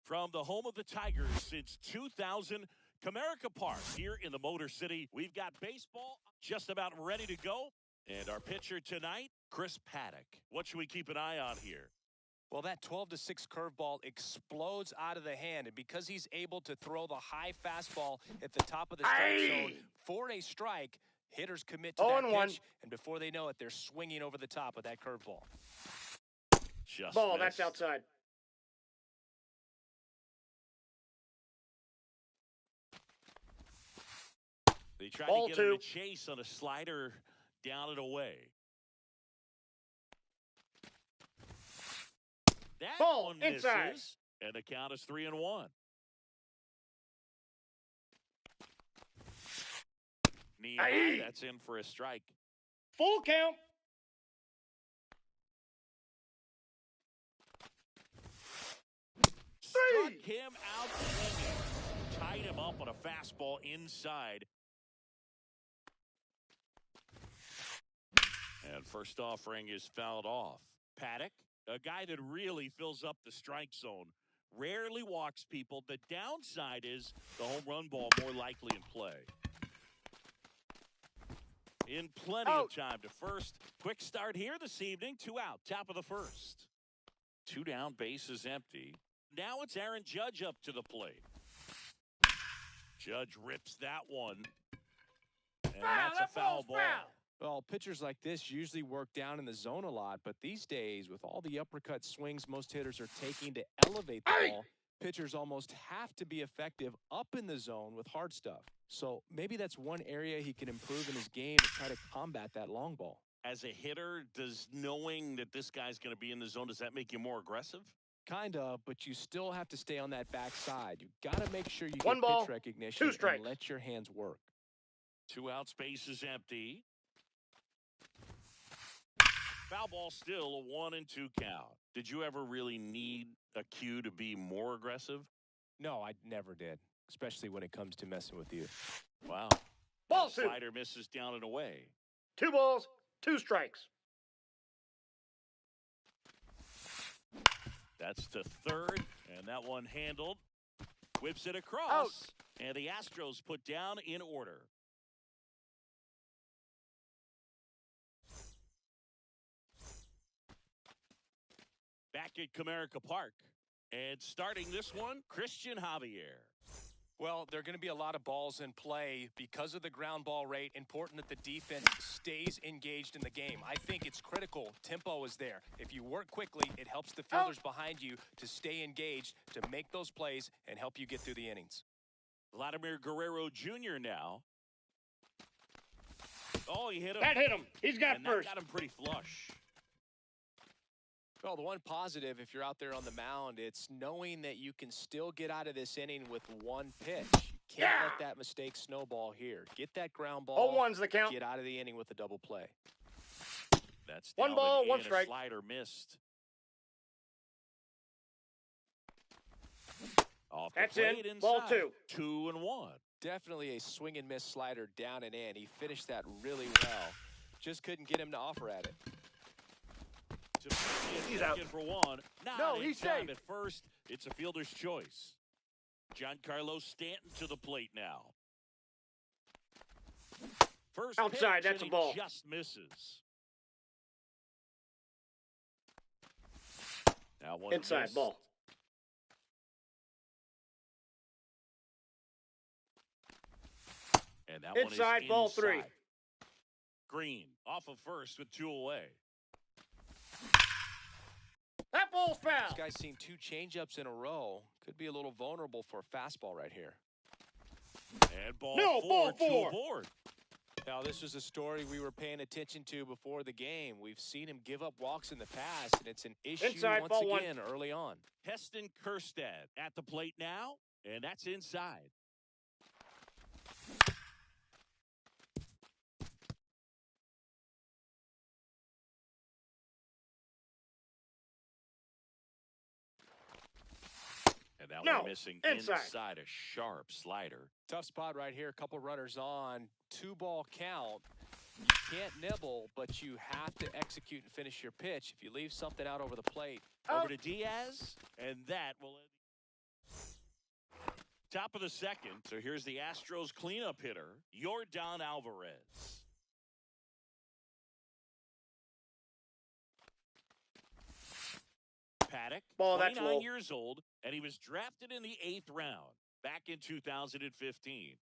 From the home of the Tigers since 2000, Comerica Park here in the Motor City. We've got baseball just about ready to go. And our pitcher tonight, Chris Paddock. What should we keep an eye on here? Well, that 12-6 curveball explodes out of the hand, and because he's able to throw the high fastball at the top of the strike zone for a strike, hitters commit to that pitch, and before they know it, they're swinging over the top of that curveball. Just ball, missed. That's outside. They tried to get him to chase on a slider down and away. That ball one misses, inside. And the count is 3-1. Knee high, that's in for a strike. Full count. Struck him out swinging. Tied him up on a fastball inside. And first offering is fouled off. Paddock, a guy that really fills up the strike zone, rarely walks people. The downside is the home run ball more likely in play. In plenty of time to first. Quick start here this evening. 2 out, top of the first. 2 down, bases empty. Now it's Aaron Judge up to the plate. Judge rips that one. And that's a foul ball. Well, pitchers like this usually work down in the zone a lot, but these days, with all the uppercut swings most hitters are taking to elevate the ball, pitchers almost have to be effective up in the zone with hard stuff. So maybe that's one area he can improve in his game to try to combat that long ball. As a hitter, does knowing that this guy's going to be in the zone, does that make you more aggressive? Kind of, but you still have to stay on that backside. You got to make sure you get pitch recognition 2 strikes. And let your hands work. 2 out, space is empty. Foul ball still, a 1-2 count. Did you ever really need a cue to be more aggressive? No, I never did, especially when it comes to messing with you. Wow. Ball slider misses down and away. 2 balls, 2 strikes. That's to third, and that one handled. Whips it across, and the Astros put down in order. Back at Comerica Park, and starting this one, Christian Javier. Well, there are going to be a lot of balls in play because of the ground ball rate. Important that the defense stays engaged in the game. I think it's critical. Tempo is there. If you work quickly, it helps the fielders behind you to stay engaged, to make those plays, and help you get through the innings. Vladimir Guerrero Jr. now. Oh, he hit him. That hit him. He's got first. That got him pretty flush. Well, the one positive, if you're out there on the mound, it's knowing that you can still get out of this inning with 1 pitch. You can't let that mistake snowball here. Get that ground ball. 0-1's the count. Get out of the inning with a double play. That's 1 ball, 1 strike. Slider missed. Off the That's plate in. Inside. Ball 2. 2-1. Definitely a swing and miss slider down and in. He finished that really well. Just couldn't get him to offer at it. He's out for 1. No, he's safe. At first, it's a fielder's choice. Giancarlo Stanton to the plate now. First outside, that's a ball. Just misses. Now one inside missed. ball. And that inside, one is ball inside. 3. Green off of first with 2 away. That ball's foul. This guy's seen 2 changeups in a row. Could be a little vulnerable for a fastball right here. And ball No, 4 ball to 4. aboard. Now, this was a story we were paying attention to before the game. We've seen him give up walks in the past, and it's an issue Inside, once ball 1. again early on. Heston Kjerstad at the plate now, and that's inside. And that one missing inside a sharp slider. Tough spot right here. A couple runners on. 2-ball count. You can't nibble, but you have to execute and finish your pitch. If you leave something out over the plate. Over to Diaz, and that will end. Top of the second. So here's the Astros cleanup hitter, Yordan Alvarez. Paddock, 29 years old, and he was drafted in the 8th round back in 2015.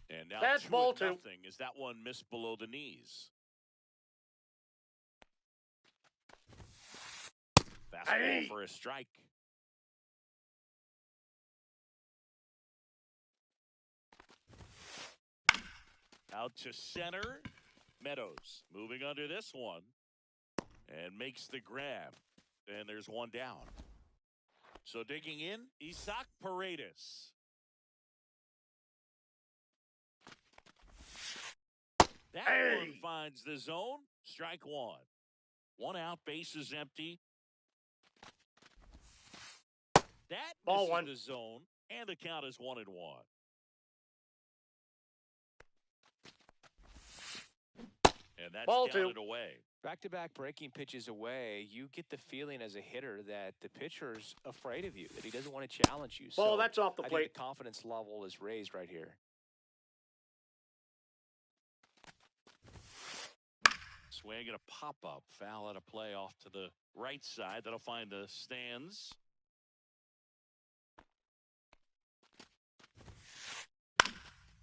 And now that's 2-0 ball 2. as that one missed below the knees. Fastball for a strike. Out to center. Meadows moving under this one. And makes the grab. And there's one down. So digging in, Isaac Paredes. That one finds the zone. Strike 1. 1 out, bases empty. That ball misses 1. the zone, and the count is 1-1. And that's ball down 2. and away. Back-to-back breaking pitches away, you get the feeling as a hitter that the pitcher's afraid of you, that he doesn't want to challenge you. Ball, so that's off the I plate. think the confidence level is raised right here. Swing and a pop-up. Foul out of play off to the right side. That'll find the stands.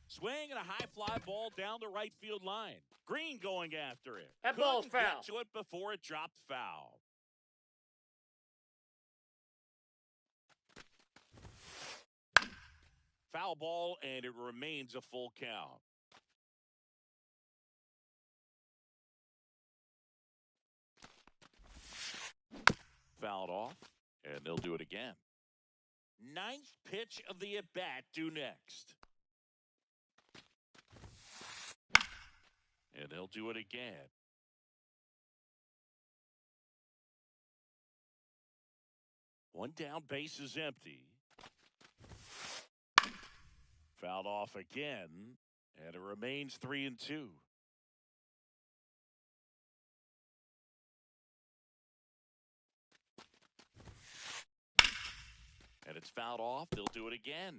Swing and a high fly ball down the right field line. Green going after it. That ball's foul. Get to it before it dropped foul. Foul ball, and it remains a full count. Fouled off, and they'll do it again. 9th pitch of the at-bat due next. And they'll do it again. One down, base is empty. Fouled off again, and it remains 3-2. And it's fouled off. They'll do it again.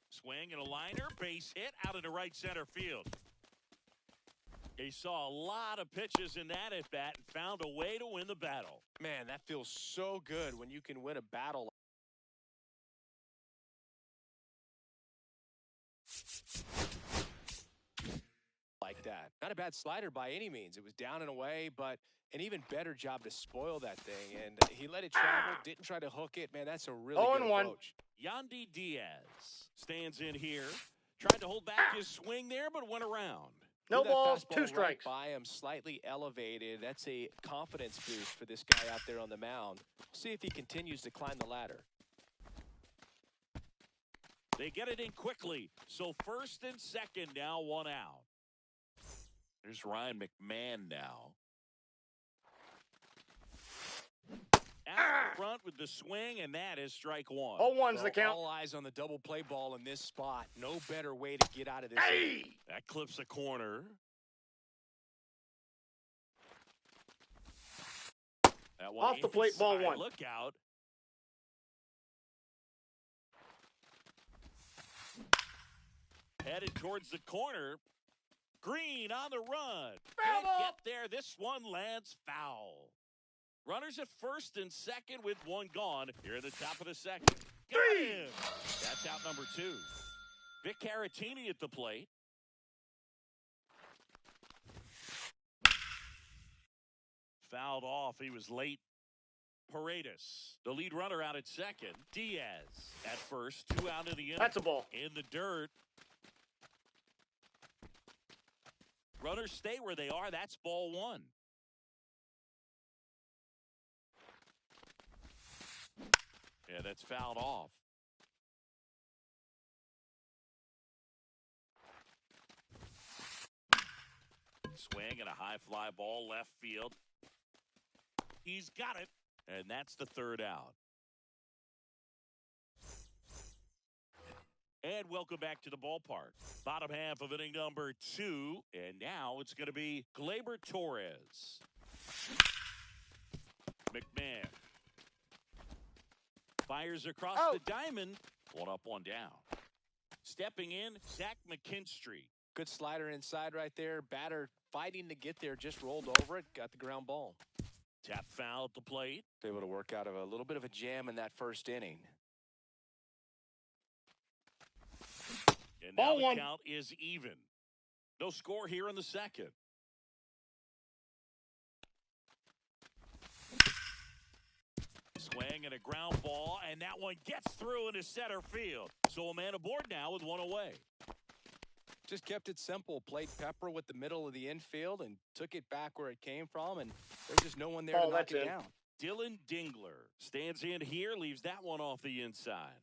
Swing and a liner, base hit out into right center field. He saw a lot of pitches in that at bat and found a way to win the battle. Man, that feels so good when you can win a battle. Like that. Not a bad slider by any means. It was down and away, but an even better job to spoil that thing. And he let it travel, didn't try to hook it. Man, that's a really good approach. Yandy Diaz stands in here. Tried to hold back his swing there, but went around. No balls, 2 strikes. Right by him, slightly elevated. That's a confidence boost for this guy out there on the mound. See if he continues to climb the ladder. They get it in quickly. So first and second now, 1 out. There's Ryan McMahon now. Out front with the swing, and that is strike 1. 0-1's the count. All eyes on the double play ball in this spot. No better way to get out of this. That clips a corner. That one off the plate, ball 1. Look out. Headed towards the corner. Green on the run. Can't get there. This one lands foul. Runners at first and second with one gone here in the top of the second. Got him. That's out number 2. Vic Caratini at the plate. Fouled off. He was late. Paredes, the lead runner, out at second. Diaz at first. 2 out in the inning. That's a ball. In the dirt. Runners stay where they are. That's ball 1. Yeah, that's fouled off. Swing and a high fly ball left field. He's got it, and that's the 3rd out. And welcome back to the ballpark. Bottom half of inning number 2, and now it's going to be Gleyber Torres. McMahon fires across the diamond. 1 up, 1 down. Stepping in, Zach McKinstry. Good slider inside right there. Batter fighting to get there, just rolled over it, got the ground ball. Tap foul at the plate. Able to work out of a little bit of a jam in that first inning. And now Ball the 1. count is even. No score here in the second. Swing and a ground ball, and that one gets through into center field. So a man aboard now with 1 away. Just kept it simple. Played Pepper with the middle of the infield and took it back where it came from, and there's just no one there to knock it down. Dylan Dingler stands in here, leaves that one off the inside.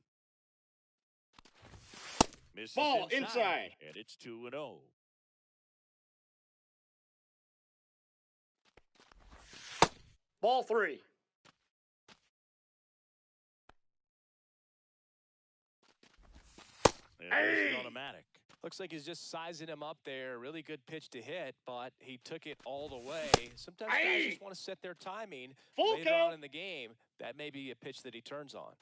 Misses Ball inside. And it's 2-0. Ball 3. And it's an automatic. Looks like he's just sizing him up there. Really good pitch to hit, but he took it all the way. Sometimes guys just want to set their timing later on in the game. That may be a pitch that he turns on.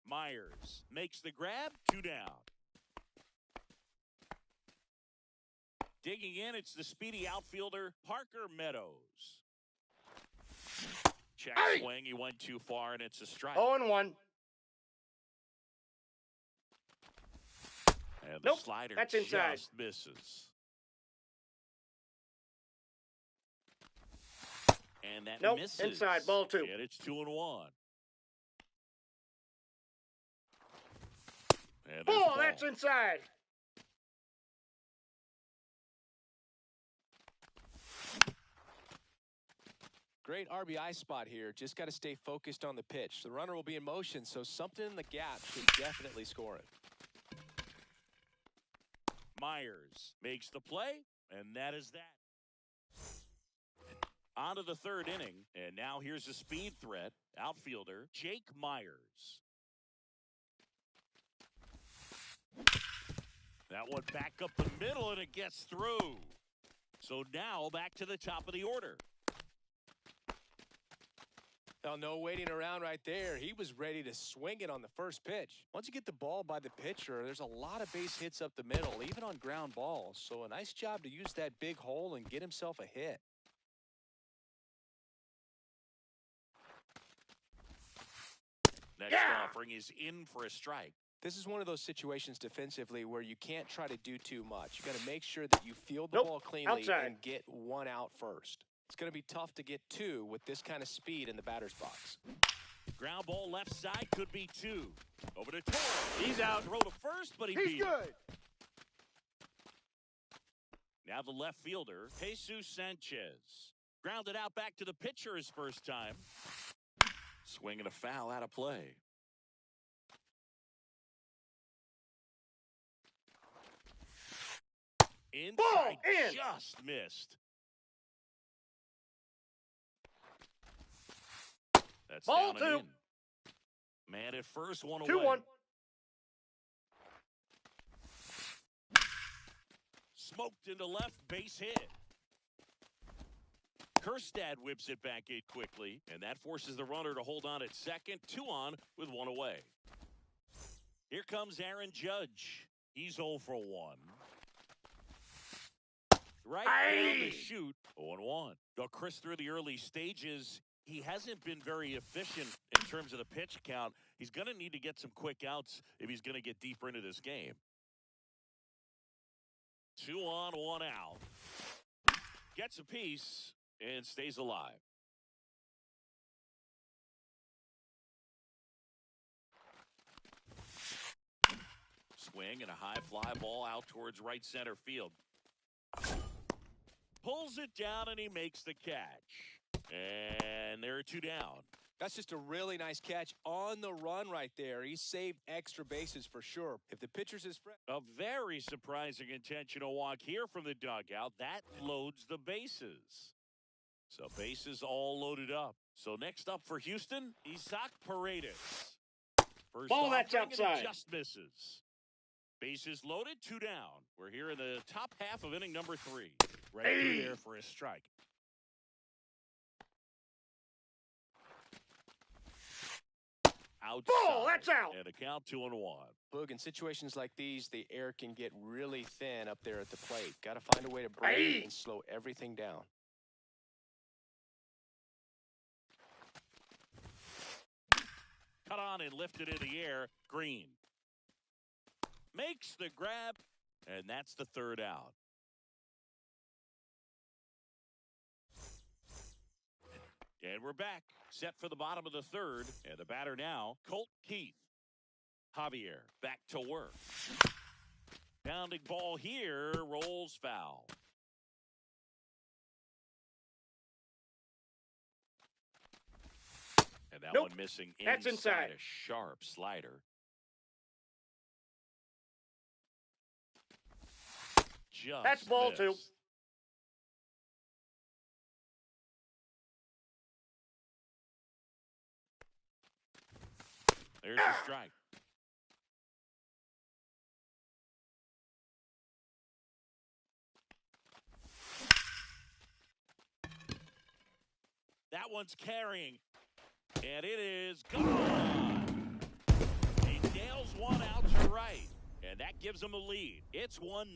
Myers makes the grab. 2 down. Digging in, it's the speedy outfielder, Parker Meadows. Check swing. He went too far, and it's a strike. 0-1. And the slider that's inside. just misses. And that misses. Inside. Ball 2. And it's 2-1. And Ball, that's inside. Great RBI spot here. Just got to stay focused on the pitch. The runner will be in motion, so something in the gap should definitely score it. Myers makes the play, and that is that. On to the 3rd inning, and now here's a speed threat. Outfielder Jake Myers. That one back up the middle, and it gets through. So now back to the top of the order. Now, no waiting around right there. He was ready to swing it on the first pitch. Once you get the ball by the pitcher, there's a lot of base hits up the middle, even on ground balls. So a nice job to use that big hole and get himself a hit. Next offering is in for a strike. This is one of those situations defensively where you can't try to do too much. You got to make sure that you field the ball cleanly and get 1 out first. It's going to be tough to get 2 with this kind of speed in the batter's box. Ground ball left side, could be 2. Over to Torres. He's out. Throw to first, but he beat good. it. Now the left fielder, Jesus Sanchez. Grounded out back to the pitcher his first time. Swing and a foul out of play. Inside, ball in. Just missed. That's ball down and 2. in. Man at first, 1 away. 2-1. Smoked into left, base hit. Kerstad whips it back in quickly, and that forces the runner to hold on at second. 2 on with 1 away. Here comes Aaron Judge. He's 0 for 1. Right down the chute, 0-1. Now, Chris, through the early stages, he hasn't been very efficient in terms of the pitch count. He's going to need to get some quick outs if he's going to get deeper into this game. 2 on, 1 out. Gets a piece and stays alive. Swing and a high fly ball out towards right center field. Pulls it down and he makes the catch. And there are 2 down. That's just a really nice catch on the run right there. He saved extra bases for sure. If the pitcher's his friend. A very surprising intentional walk here from the dugout. That loads the bases. So bases all loaded up. So next up for Houston, Isaac Paredes. First Ball, that's offering, and he outside. just misses. Bases loaded, 2 down. We're here in the top half of inning number 3. Right through there for a strike. Outside. Ball, that's out. And a count 2-1. Boog, in situations like these, the air can get really thin up there at the plate. Got to find a way to breathe and slow everything down. Cut on and lifted in the air. Green makes the grab, and that's the 3rd out. And we're back, set for the bottom of the 3rd, and the batter now, Colt Keith. Javier back to work. Pounding ball here, rolls foul. And that one missing That's inside. A sharp slider. Just That's ball missed. 2. There's a strike. That one's carrying, and it is gone. He nails one out to right, and that gives him a lead. It's 1-0.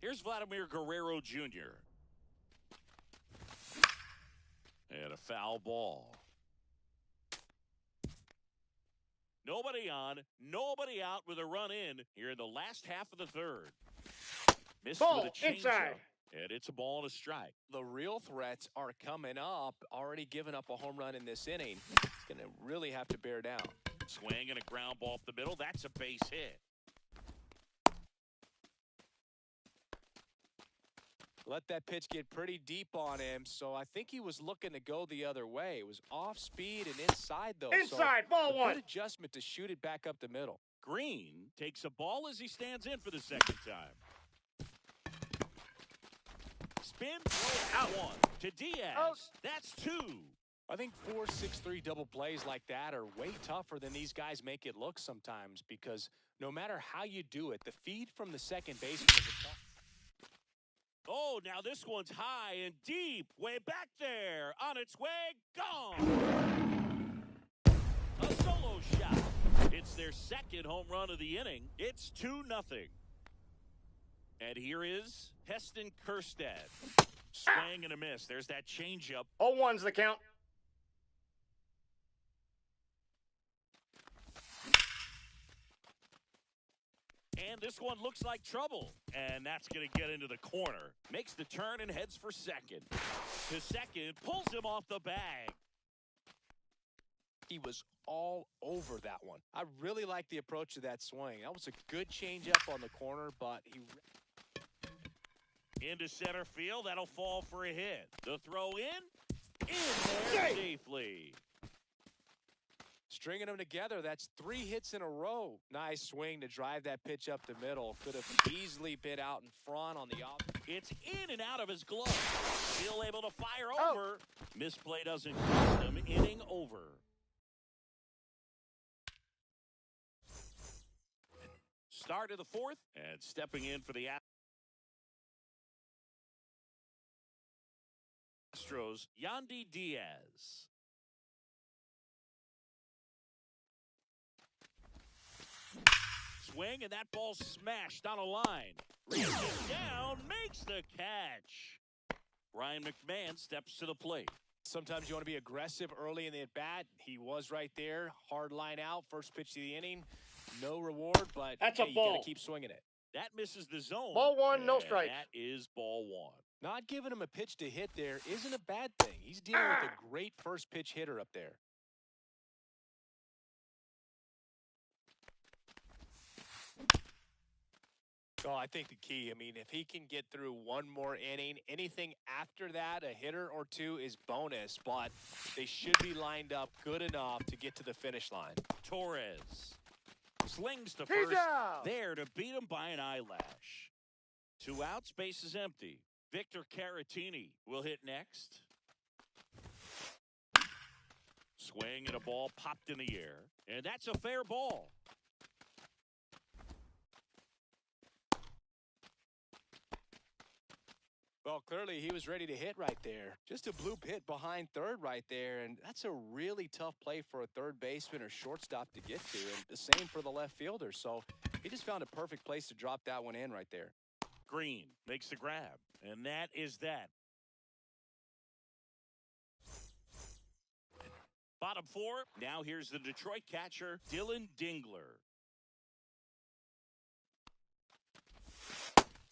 Here's Vladimir Guerrero Jr. And a foul ball. Nobody on, nobody out with a run in here in the last half of the 3rd. Missed Ball, with a changeup, inside. and it's a ball and a strike. The real threats are coming up. Already given up a home run in this inning. It's going to really have to bear down. Swing and a ground ball up the middle. That's a base hit. Let that pitch get pretty deep on him, so I think he was looking to go the other way. It was off speed and inside, though. Inside, so ball a 1. good adjustment to shoot it back up the middle. Green takes a ball as he stands in for the 2nd time. Spin, throw out 1 to Diaz. Out. That's 2. I think 4-6-3 double plays like that are way tougher than these guys make it look sometimes, because no matter how you do it, the feed from the second baseman is a tough. Oh, now this one's high and deep, way back there, on its way, gone. A solo shot. It's their 2nd home run of the inning. It's 2-0. And here is Heston Kjerstad. Swing and a miss. There's that changeup. 0-1's the count. And this one looks like trouble. And that's going to get into the corner. Makes the turn and heads for second. To second, pulls him off the bag. He was all over that one. I really like the approach to that swing. That was a good changeup on the corner, but he... Into center field. That'll fall for a hit. The throw in there safely. Stringing them together, that's 3 hits in a row. Nice swing to drive that pitch up the middle. Could have easily been out in front on the off. It's in and out of his glove. Still able to fire over. Misplay doesn't cost him. Inning over. Start of the 4th, and stepping in for the Astros, Yandy Diaz. swing, and that ball smashed on a line. Reaches down, makes the catch. Ryan McMahon steps to the plate. Sometimes you want to be aggressive early in the at-bat. He was right there. Hard line out. First pitch of the inning. No reward, but That's a you got ball. to keep swinging it. That misses the zone. Ball one, no and strikes. That is ball one. Not giving him a pitch to hit there isn't a bad thing. He's dealing with a great first pitch hitter up there. Oh, I think the key, if he can get through one more inning, anything after that, a hitter or two is bonus, but they should be lined up good enough to get to the finish line. Torres slings to He's first, out. there to beat him by an eyelash. 2 outs, base is empty. Victor Caratini will hit next. Swing and a ball popped in the air, and that's a fair ball. Well, clearly he was ready to hit right there. Just a bloop hit behind third right there, and that's a really tough play for a third baseman or shortstop to get to, and the same for the left fielder. So he just found a perfect place to drop that one in right there. Green makes the grab, and that is that. Bottom 4, now here's the Detroit catcher, Dylan Dingler.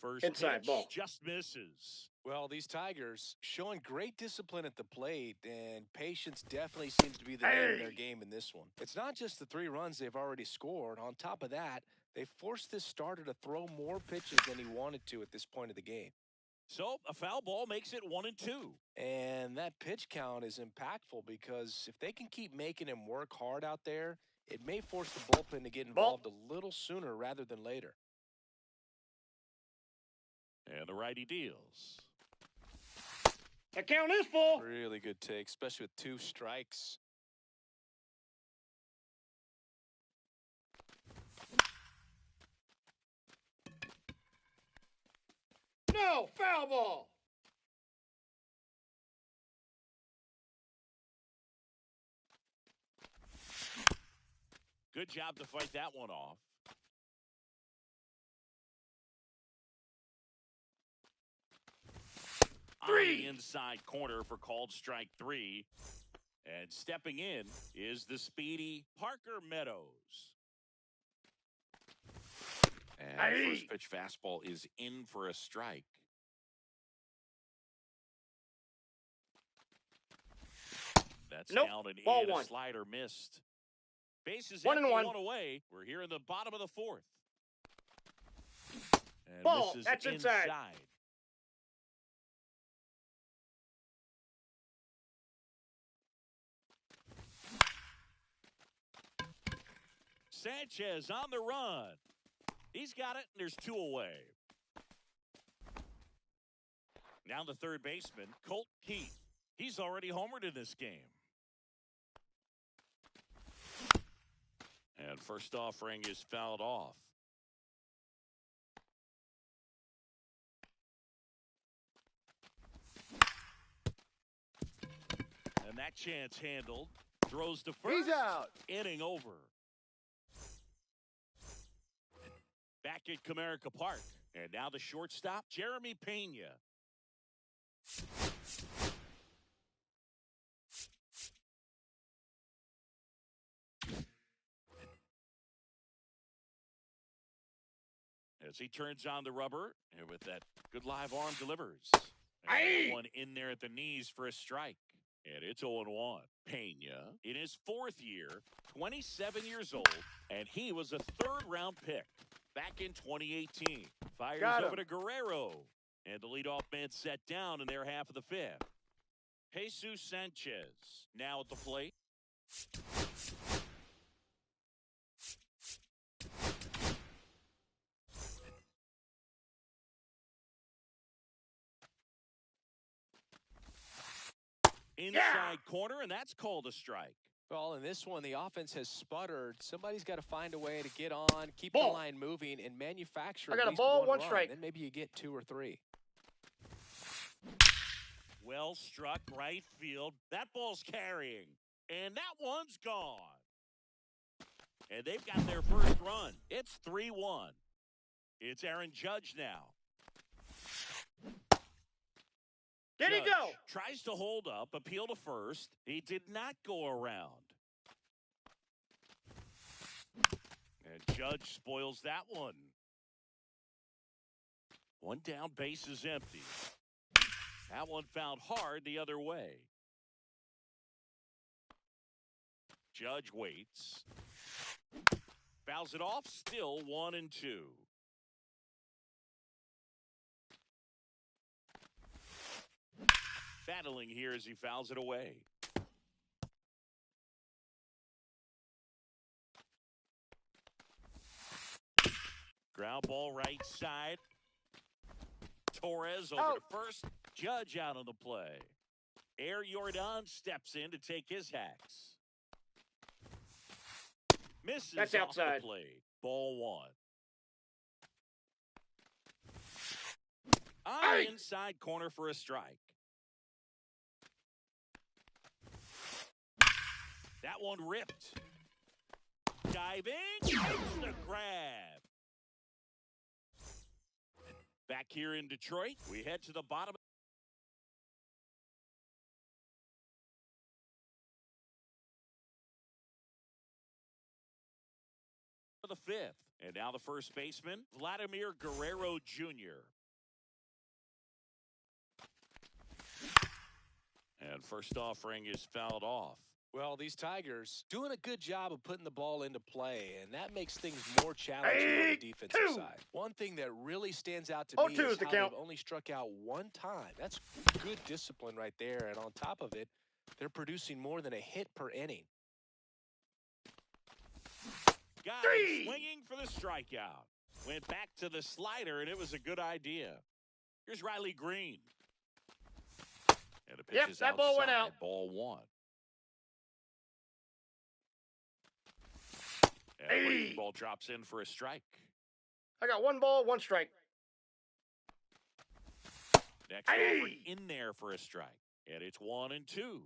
First Inside pitch ball. just misses. Well, these Tigers showing great discipline at the plate, and patience definitely seems to be the name of their game in this one. It's not just the 3 runs they've already scored. On top of that, they forced this starter to throw more pitches than he wanted to at this point of the game. So a foul ball makes it 1-2. And that pitch count is impactful because if they can keep making him work hard out there, it may force the bullpen to get involved a little sooner rather than later. And the righty deals. The count is full. Really good take, especially with 2 strikes. No, foul ball. Good job to fight that one off. On the inside corner for called strike 3. And stepping in is the speedy Parker Meadows. And first pitch fastball is in for a strike. That's down and Ball in. one. A slider missed. Bases 1 empty, and 1. 1 away. We're here in the bottom of the 4th. And Ball. this is That's inside. Sanchez on the run. He's got it, and there's 2 away. Now the third baseman, Colt Keith. He's already homered in this game. And first offering is fouled off. And that chance handled. Throws to first. He's out. Inning over. Back at Comerica Park. And now the shortstop, Jeremy Pena. As he turns on the rubber, and with that good live arm delivers. And one in there at the knees for a strike. And it's 0-1. Pena, in his 4th year, 27 years old, and he was a 3rd-round pick back in 2018. Fires over to Guerrero, and the leadoff man set down in their half of the 5th. Jesus Sanchez now at the plate. Inside corner, and that's called a strike. Well, in this one, the offense has sputtered. Somebody's got to find a way to get on, keep the line moving, and manufacture I got at a least ball, 1 1 run. strike. Then maybe you get 2 or 3. Well struck right field. That ball's carrying, and that one's gone. And they've got their first run. It's 3-1. It's Aaron Judge now. Did he go? Tries to hold up, appeal to first. He did not go around. And Judge spoils that one. One down, base is empty. That one found hard the other way. Judge waits. Fouls it off, still 1-2. Battling here as he fouls it away. Ground ball right side. Torres over to first. Judge out on the play. Air Jordan steps in to take his hacks. Misses. That's off outside. the plate. Ball 1. On the inside corner for a strike. That one ripped. Diving. It's the grab. Back here in Detroit, we head to the bottom of the fifth. And now the first baseman, Vladimir Guerrero Jr. And first offering is fouled off. Well, these Tigers doing a good job of putting the ball into play, and that makes things more challenging on the defensive side. One thing that really stands out to me is how they've only struck out one time. That's good discipline right there, and on top of it, they're producing more than a hit per inning. Got him swinging for the strikeout. Went back to the slider, and it was a good idea. Here's Riley Green. And the pitch is that ball went out. Ball 1. And the ball drops in for a strike. I got 1 ball, 1 strike. Next over in there for a strike. And it's 1-2.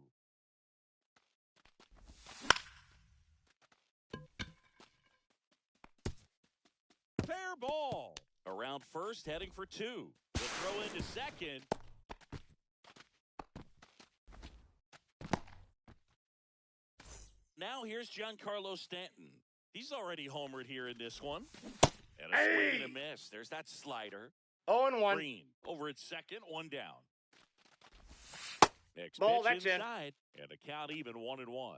Fair ball. Around first, heading for 2. The throw into second. Now here's Giancarlo Stanton. He's already homered here in this one. And a swing and a miss. There's that slider. 0-1. Green over at second, 1 down. Next ball, pitch that's inside. And the count even 1-1.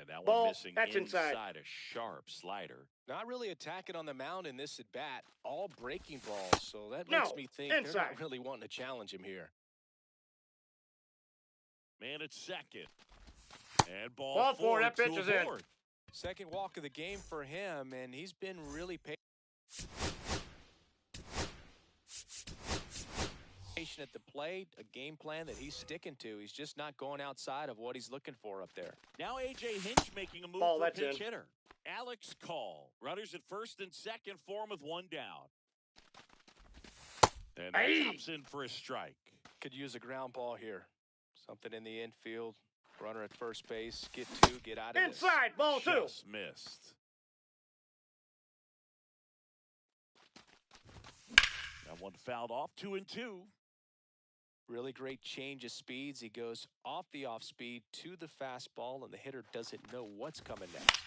And that one missing inside a sharp slider. Not really attacking on the mound in this at-bat. All breaking balls, so that makes me think they're not really wanting to challenge him here. Man at second. And ball 4, that pitch is in. Second walk of the game for him, and he's been really patient at the plate, a game plan that he's sticking to. He's just not going outside of what he's looking for up there. Now A.J. Hinch making a move for a pinch hitter. Alex Call. Runners at first and second for him with 1 down. And that drops in for a strike. Could use a ground ball here. Something in the infield. Runner at first base. Get 2. Get out of this. Inside. Ball 2. Just missed. That one fouled off. 2-2. Really great change of speeds. He goes off the off speed to the fastball, and the hitter doesn't know what's coming next.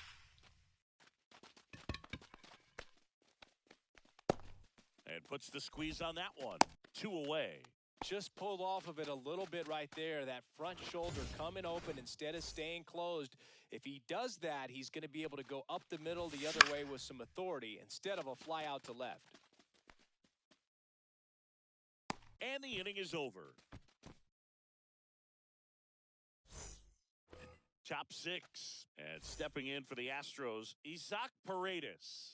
And puts the squeeze on that one. 2 away. Just pulled off of it a little bit right there. That front shoulder coming open instead of staying closed. If he does that, he's going to be able to go up the middle the other way with some authority instead of a fly out to left. And the inning is over. Top 6. And stepping in for the Astros, Isaac Paredes.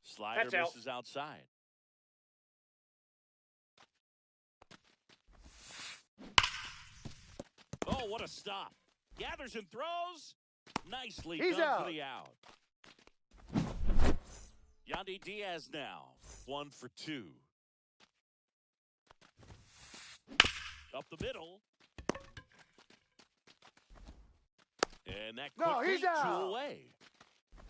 Slider misses outside. Oh, what a stop. Gathers and throws. Nicely done for the out. Yandy Diaz now. 1 for 2. Up the middle. And that No, quickly he's two out. away.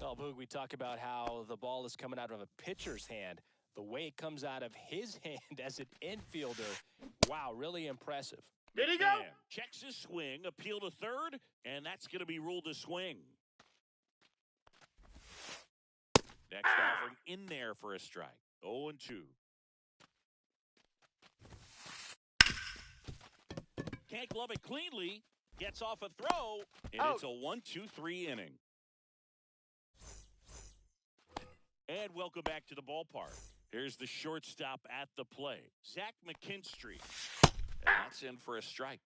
Well, Boog, we talk about how the ball is coming out of a pitcher's hand. The way it comes out of his hand as an infielder, wow, really impressive. Did he go? McMahon checks his swing, appeal to third, and that's going to be ruled a swing. Next offering in there for a strike. 0-2. Can't glove it cleanly. Gets off a throw, and it's a 1-2-3 inning. And welcome back to the ballpark. Here's the shortstop at the plate, Zach McKinstry. And that's in for a strike.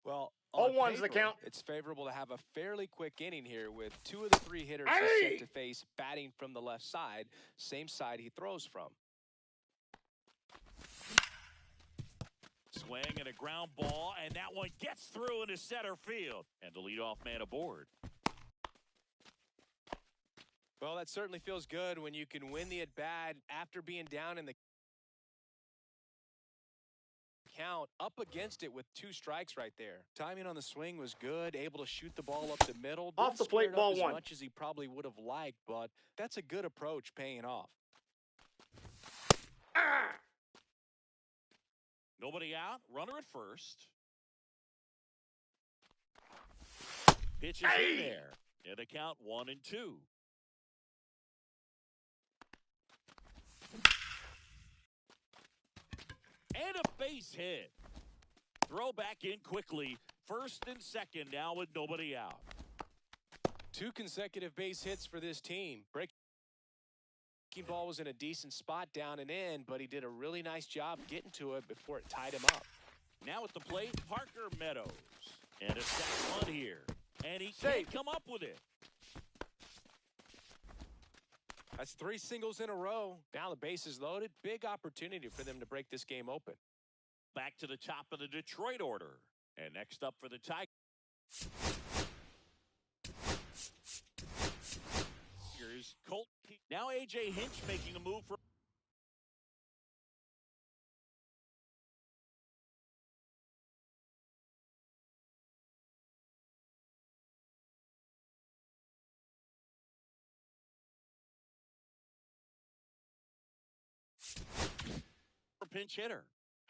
Well, on 0-1's the paper, count. it's favorable to have a fairly quick inning here with 2 of the 3 hitters he's set to face batting from the left side, same side he throws from. Swing and a ground ball, and that one gets through into center field. And the leadoff man aboard. Well, that certainly feels good when you can win the at-bat after being down in the count, up against it with 2 strikes right there. Timing on the swing was good, able to shoot the ball up the middle. Off Didn't the plate, square it up ball as 1. much as he probably would have liked, but that's a good approach paying off. Nobody out, runner at first. Pitches in there. And the count 1-2. And a base hit. Throw back in quickly. First and second now with nobody out. 2 consecutive base hits for this team. Breaking ball was in a decent spot down and in, but he did a really nice job getting to it before it tied him up. Now at the plate, Parker Meadows. And a sac bunt here. And he can't come up with it. That's 3 singles in a row. Now the base is loaded. Big opportunity for them to break this game open. Back to the top of the Detroit order. And next up for the Tigers, Colt. Now A.J. Hinch making a move for pinch hitter.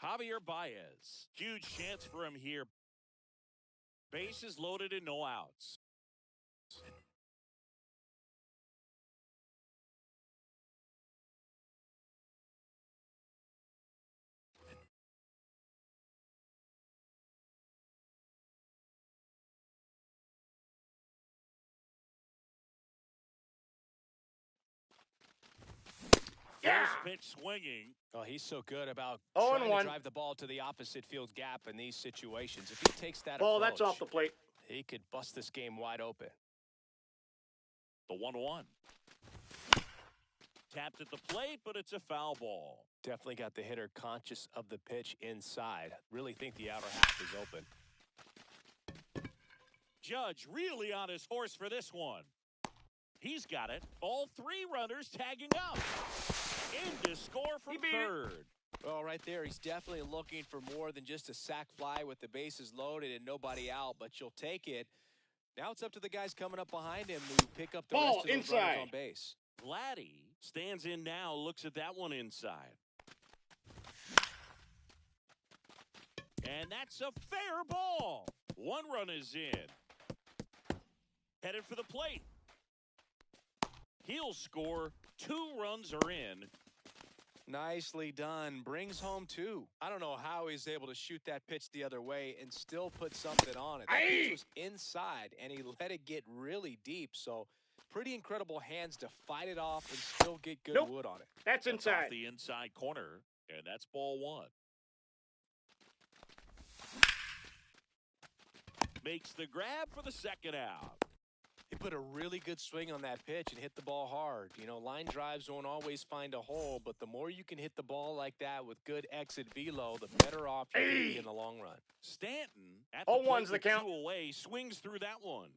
Javier Baez. Huge chance for him here. Bases loaded and no outs. First pitch swinging. Oh, he's so good about 0-1. trying to drive the ball to the opposite field gap in these situations. If he takes that Ball, approach, that's off the plate. he could bust this game wide open. The 1-1. Tapped at the plate, but it's a foul ball. Definitely got the hitter conscious of the pitch inside. Really think the outer half is open. Judge really on his horse for this one. He's got it. All 3 runners tagging up. In to score from third. Well, right there, he's definitely looking for more than just a sac fly with the bases loaded and nobody out, but you'll take it. Now it's up to the guys coming up behind him to pick up the rest of those runners on base. Vladdy stands in now, looks at that one inside. And that's a fair ball. 1 run is in. Headed for the plate. He'll score. 2 runs are in. Nicely done. Brings home 2. I don't know how he's able to shoot that pitch the other way and still put something on it. That pitch was inside, and he let it get really deep. So pretty incredible hands to fight it off and still get good wood on it. That's inside. Off the inside corner, and that's ball 1. Makes the grab for the second out. He put a really good swing on that pitch and hit the ball hard. You know, line drives won't always find a hole, but the more you can hit the ball like that with good exit velo, the better off you're going to be in the long run. Stanton at the 0-1's plate the count. 2 away, swings through that one.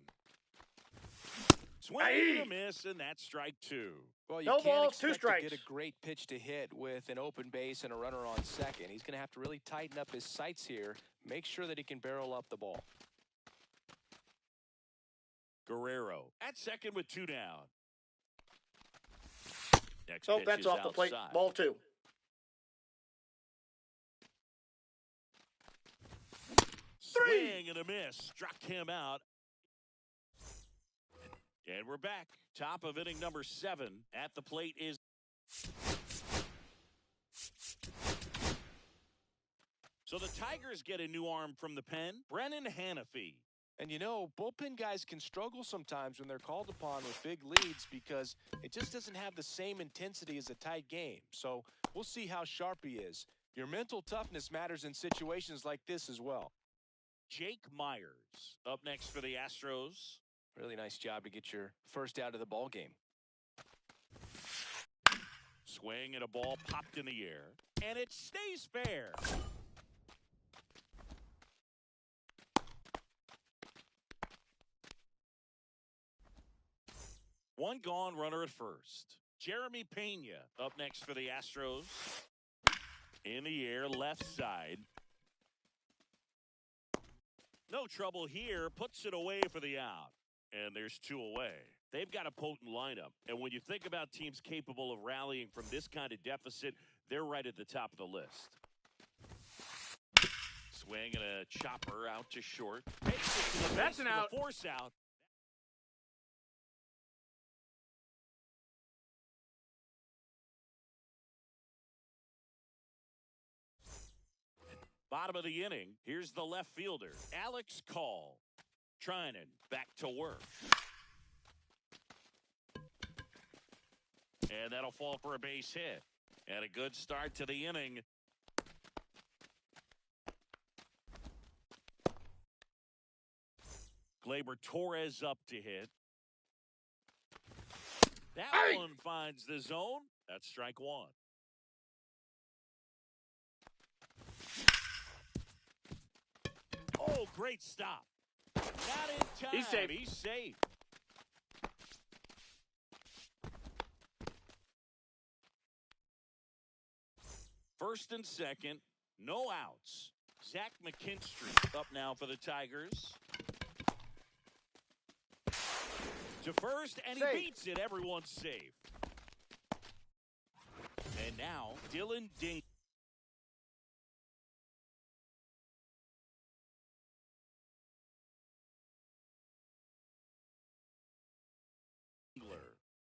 Swing and a miss, and that's strike 2. Well, you No can't balls, 2 expect to strikes. get a great pitch to hit with an open base and a runner on second. He's going to have to really tighten up his sights here, make sure that he can barrel up the ball. at second with 2 down. Next So pitch that's is off the plate. outside. Ball 2. Swing and a miss. Struck him out. And we're back. Top of inning number 7. At the plate is... So the Tigers get a new arm from the pen, Brennan Hanafy. And you know, bullpen guys can struggle sometimes when they're called upon with big leads because it just doesn't have the same intensity as a tight game. So we'll see how sharp he is. Your mental toughness matters in situations like this as well. Jake Myers up next for the Astros. Really nice job to get your first out of the ball game. Swing and a ball popped in the air, and it stays fair. One gone, runner at first. Jeremy Pena up next for the Astros. In the air, left side. No trouble here. Puts it away for the out. And there's 2 away. They've got a potent lineup. And when you think about teams capable of rallying from this kind of deficit, they're right at the top of the list. Swing and a chopper out to short. Takes it to the That's base an for out. the force out. Bottom of the inning, here's the left fielder, Alex Call. Trinan back to work. And that'll fall for a base hit. And a good start to the inning. Gleyber Torres up to hit. That one finds the zone. That's strike 1. Oh, great stop. Not in time. He's safe. He's safe. First and second, no outs. Zach McKinstry up now for the Tigers. To first, and he Safe. beats it. Everyone's safe. And now, Dylan Dingler.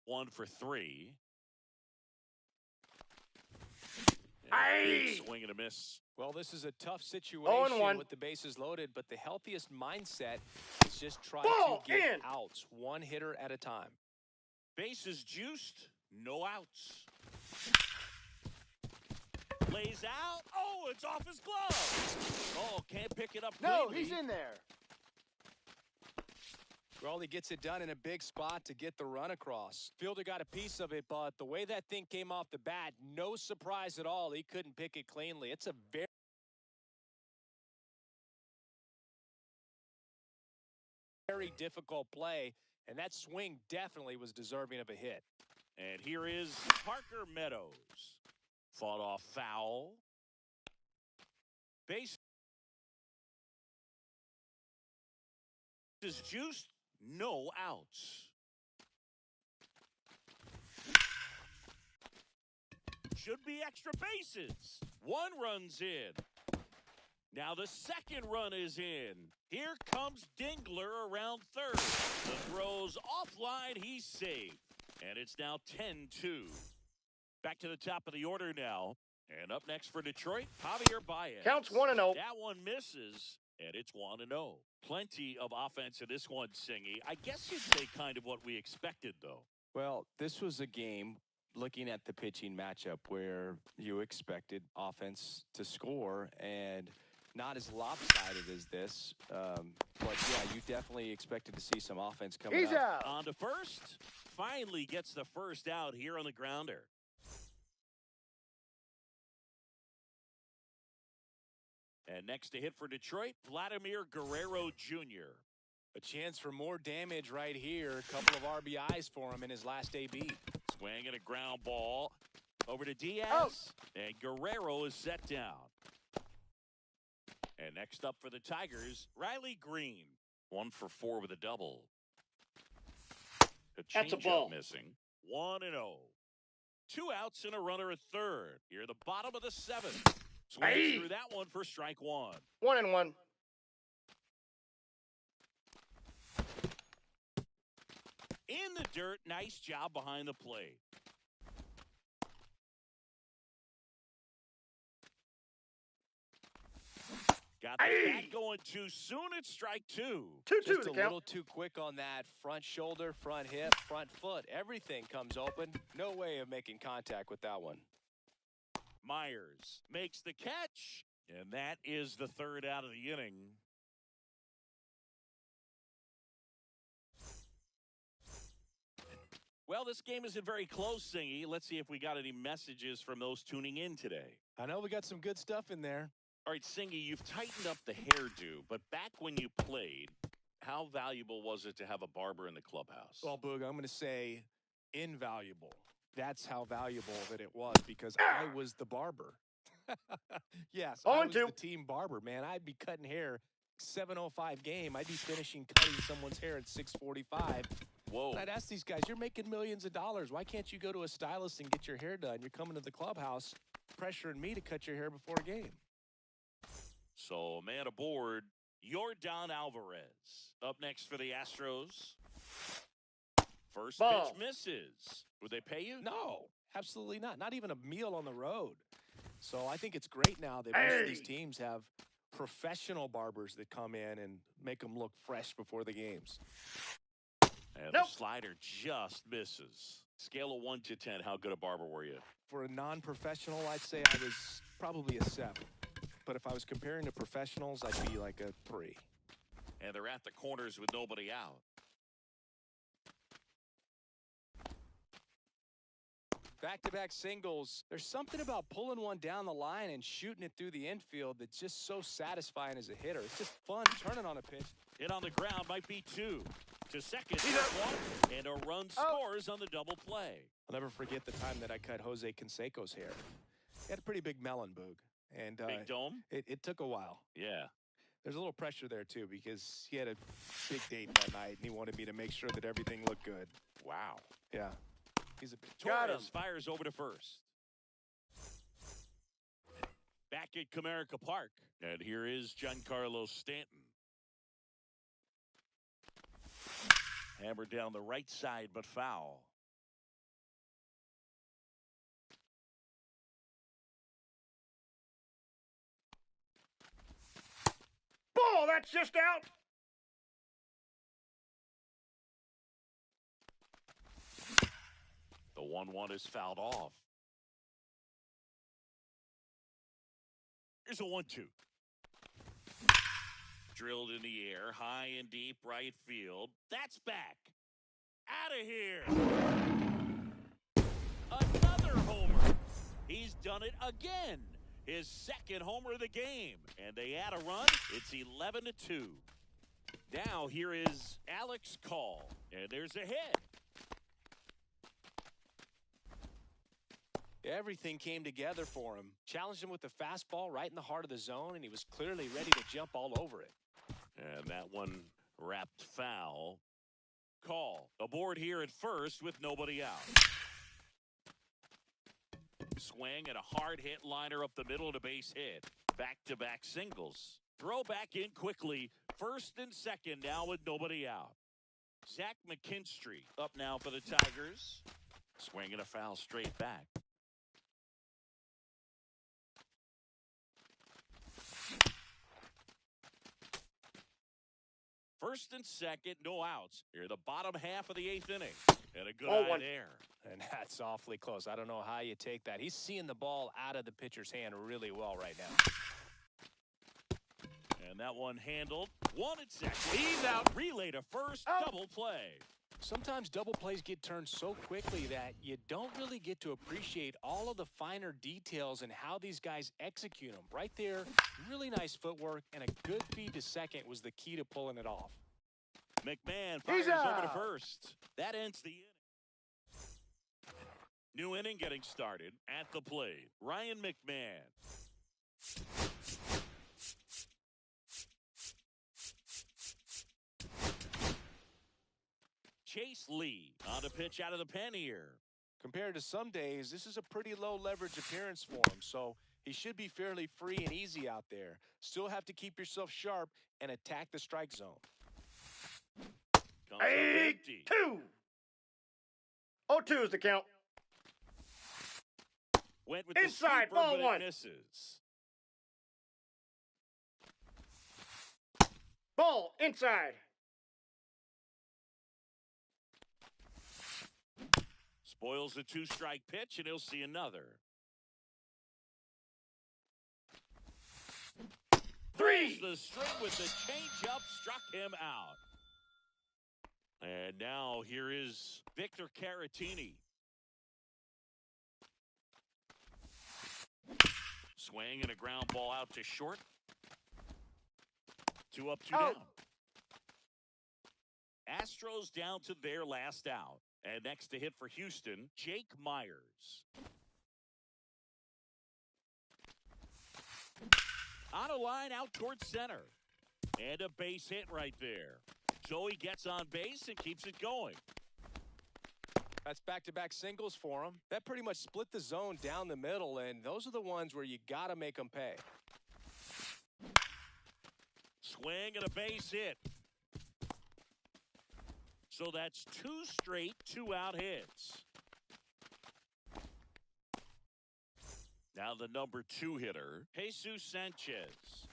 One for 3. Big swing and a miss. Well, this is a tough 0-1. situation with the bases loaded, but the healthiest mindset is just try Ball to get in. outs, one hitter at a time. Bases juiced, no outs. Lays out. Oh, it's off his glove. Oh, can't pick it up cleanly. in there. Well, he gets it done in a big spot to get the run across. Fielder got a piece of it, but the way that thing came off the bat, no surprise at all. He couldn't pick it cleanly. It's a very difficult play, and that swing definitely was deserving of a hit. And here is Parker Meadows. Fought off foul. Base is juiced, no outs. Should be extra bases. One runs in. Now the second run is in. Here comes Dingler around third. The throw's offline, he's safe. And it's now 10-2. Back to the top of the order now. And up next for Detroit, Javier Baez. Counts 1-0. That one misses, and it's 1-0. Plenty of offense in this one, Singy. I guess you'd say kind of what we expected, though. Well, this was a game, looking at the pitching matchup, where you expected offense to score, and not as lopsided as this. But, yeah, you definitely expected to see some offense coming He's out. On to first. Finally gets the first out here on the grounder. And next to hit for Detroit, Vladimir Guerrero Jr. A chance for more damage right here. A couple of RBIs for him in his last AB. Swing and a ground ball over to Diaz. Out. And Guerrero is set down. And next up for the Tigers, Riley Green. 1 for 4 with a double. That's a changeup ball. missing. 1-0. 2 outs and a runner at third. Here, the bottom of the 7th. Swings through that one for strike 1. 1-1. In the dirt, nice job behind the plate. Got the bat going too soon. It's strike 2. 2-2 Just to a count. little too quick on that front shoulder, front hip, front foot. Everything comes open. No way of making contact with that one. Myers makes the catch, and that is the 3rd out of the inning. Well, this game isn't very close, Singy. Let's see if we got any messages from those tuning in today. I know we got some good stuff in there. All right, Singy, you've tightened up the hairdo, but back when you played, how valuable was it to have a barber in the clubhouse? Well, Boog, I'm going to say invaluable. That's how valuable that it was because I was the barber. Yes, I was the team barber, man. I'd be cutting hair 7:05 game. I'd be finishing cutting someone's hair at 6:45. Whoa. I'd ask these guys, you're making millions of dollars. Why can't you go to a stylist and get your hair done? You're coming to the clubhouse pressuring me to cut your hair before a game. So, man aboard, Yordan Alvarez. Up next for the Astros. First pitch misses. Would they pay you? No, absolutely not. Not even a meal on the road. So I think it's great now that most of these teams have professional barbers that come in and make them look fresh before the games. And the slider just misses. Scale of 1 to 10, how good a barber were you? For a non-professional, I'd say I was probably a 7. But if I was comparing to professionals, I'd be like a 3. And they're at the corners with nobody out. Back-to-back singles. There's something about pulling one down the line and shooting it through the infield that's just so satisfying as a hitter. It's just fun turning on a pitch. Hit on the ground might be 2. To second, 1, and a run scores on the double play. I'll never forget the time that I cut Jose Canseco's hair. He had a pretty big melon, Boog. And big dome? It took a while. Yeah. There's a little pressure there, too, because he had a big date that night, and he wanted me to make sure that everything looked good. Wow. Yeah. He's a big Torres fires over to first. Back at Comerica Park. And here is Giancarlo Stanton. Hammered down the right side, but foul. Ball, that's just out. The 1-1 is fouled off. Here's a 1-2. Drilled in the air, high and deep right field. That's back. Out of here. Another homer. He's done it again. His 2nd homer of the game. And they add a run. It's 11-2. Now here is Alex Call. And there's a hit. Everything came together for him. Challenged him with the fastball right in the heart of the zone, and he was clearly ready to jump all over it. And that one wrapped foul. Call aboard here at first with nobody out. Swing and a hard hit liner up the middle and a base hit. Back-to-back singles. Throw back in quickly. First and second now with nobody out. Zach McKinstry up now for the Tigers. Swing and a foul straight back. First and second, no outs. Here, the bottom half of the 8th inning. And a good eye there. And that's awfully close. I don't know how you take that. He's seeing the ball out of the pitcher's hand really well right now. And that one handled. 1 and 2. He's out. Relay to first. Double play. Sometimes double plays get turned so quickly that you don't really get to appreciate all of the finer details and how these guys execute them. Right there, really nice footwork and a good feed to second was the key to pulling it off. McMahon fires over to first. That ends the inning. New inning getting started at the plate. Ryan McMahon. Chase Lee on a pitch out of the pen here. Compared to some days, this is a pretty low leverage appearance for him, so he should be fairly free and easy out there. Still have to keep yourself sharp and attack the strike zone. Comes up empty. 2. 0-2 is the count. Went with Inside, the sweeper, ball but one. it misses. Ball inside. Spoils the 2-strike pitch, and he'll see another. 3. The string with the changeup struck him out. And now here is Victor Caratini. Swing and a ground ball out to short. 2 up, 2 down. Astros down to their last out. And next to hit for Houston, Jake Myers. On a line out towards center. And a base hit right there. So he gets on base and keeps it going. That's back-to-back singles for him. That pretty much split the zone down the middle, and those are the ones where you got to make them pay. Swing and a base hit. So that's 2 straight 2-out hits. Now the number 2 hitter, Jesus Sanchez.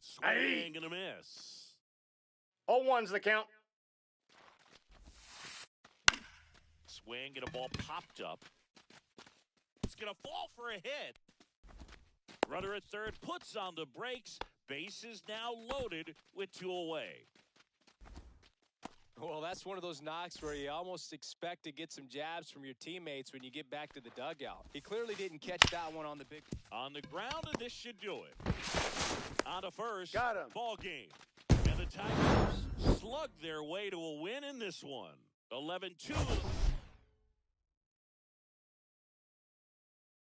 Swing and a miss. 0-1's the count. Swing and a ball popped up. It's going to fall for a hit. Runner at third puts on the brakes. Base is now loaded with 2 away. Well, that's one of those knocks where you almost expect to get some jabs from your teammates when you get back to the dugout. He clearly didn't catch that one on the big... On the ground, and this should do it. On to first. Got him. Ball game. And the Tigers slug their way to a win in this one. 11-2.